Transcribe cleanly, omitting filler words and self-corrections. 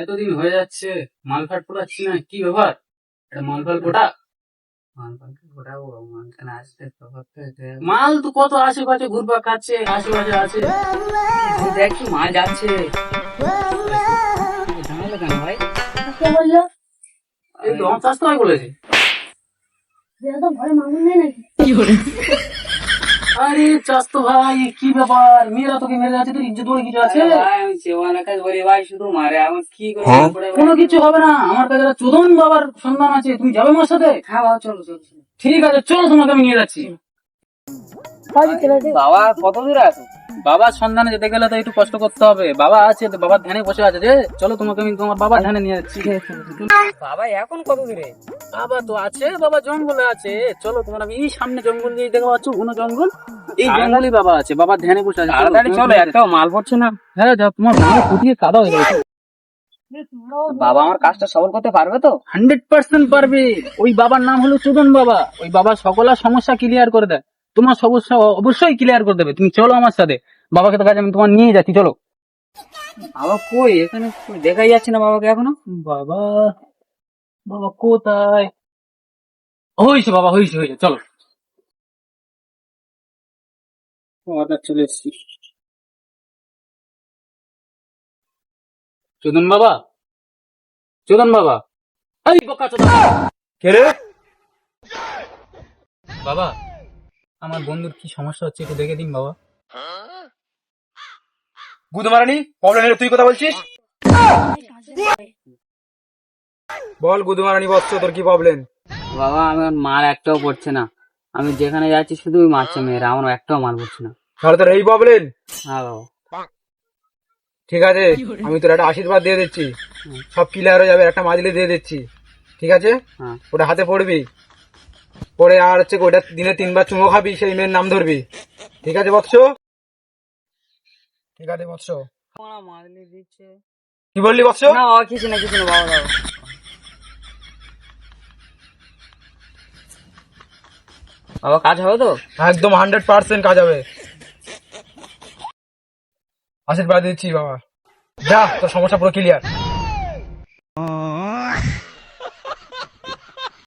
এতদিন হয়ে যাচ্ছে মাল ফাট পোড়াচ্ছি না, কি ব্যাপার? এটা মাল ফাল পোটা মাল তো কত আশেপাশে ঘুরবা খাচ্ছে, আশেপাশে আছে দেখ কি মাল যাচ্ছে। ঝামেলা কেন ভাই? কে বললো? এই তো আমার চাষ তোমায় বলেছে। তো ঘরে মামুন নেই নাকি? আরে চাষ তো ভাই, কি ব্যাপার? মেয়েরা তোকে মেরে যাচ্ছে, তোর ইজ্জত বলে কিছু আছে? কোনো কিছু হবে না, আমার কাছে একটা চোদন বাবার সন্ধান আছে, তুমি যাবে আমার সাথে? হ্যাঁ বাবা, চলো চলো চলো। ঠিক আছে, চলো তোমাকে আমি নিয়ে যাচ্ছি। বাবা কত দূরে আছে? বাবার সন্ধানে যেতে গেলে তো একটু কষ্ট করতে হবে। বাবা আছে তো, বাবার ধ্যানে বসে আছে যে, চলো তোমাকে আমি তোমার বাবার ধ্যানে নিয়ে যাচ্ছি। বাবা এখন কত দূরে? বাবা তো আছে, বাবা জঙ্গলে আছে, চলো তোমার আমি এই সামনে জঙ্গল দিয়ে দেখতে পাচ্ছ, ঘন জঙ্গল, এই জঙ্গলই বাবা আছে, বাবার ধ্যানে বসে আছে। তাড়াতাড়ি চলো, একটাও মাল পড়ছে না। হ্যাঁ যাও, তোমার মাল ফুটিয়ে কাদা হয়ে গেছে। বাবা আমার কাজটা সফল করতে পারবে তো? 100% পারবে। ওই বাবার নাম হলো চোদন বাবা। ওই বাবা সকল সমস্যা ক্লিয়ার করে দেয়, তোমার সমস্যা অবশ্যই ক্লিয়ার করে দেবে। তুমি চলো আমার সাথে, বাবাকে তো কাছে আমি তোমার নিয়ে যাচ্ছি, চলো। বাবা কই? এখানে কই দেখাই যাচ্ছে না বাবাকে এখনো। বাবা, বাবা কোথায়? হয়েছে বাবা, হয়েছে হয়েছে, চলো। বাবা চলে এসছি। চোদন বাবা, চোদন বাবা, এই বোকা চোদন। কে রে? বাবা, আমার বন্ধুর কি সমস্যা হচ্ছে একটু দেখে দিন বাবা। গুদমারানি, প্রবলেম তুই কথা বলছিস? বল গুদমারানি বৎস, তোর কি প্রবলেম? বাবা আমার মাল একটাও পড়ছে না, আমি যেখানে যাচ্ছি শুধু মারছে মেয়েরা, আমার একটাও মাল পড়ছে না। তাহলে তোর এই প্রবলেম? হ্যাঁ বাবা। ঠিক আছে, আমি তোর একটা আশীর্বাদ দিয়ে দিচ্ছি, সব ক্লিয়ার হয়ে যাবে। একটা মাদলি দিয়ে দিচ্ছি, ঠিক আছে? হ্যাঁ। ওটা হাতে পড়বি, পরে আর হচ্ছে ওটা দিনে 3 বার চুমো খাবি, সেই মেয়ের নাম ধরবি, ঠিক আছে বৎস? ঠিক আছে বৎস। মাদলি দিচ্ছে কি বললি বৎস? না বাবা, কিছু না কিছু না বাবা। দাও বাবা, কাজ হবে তো? একদম 100% কাজ হবে, আশীর্বাদ দিচ্ছি বাবা। যা, তোর সমস্যা পুরো ক্লিয়ার।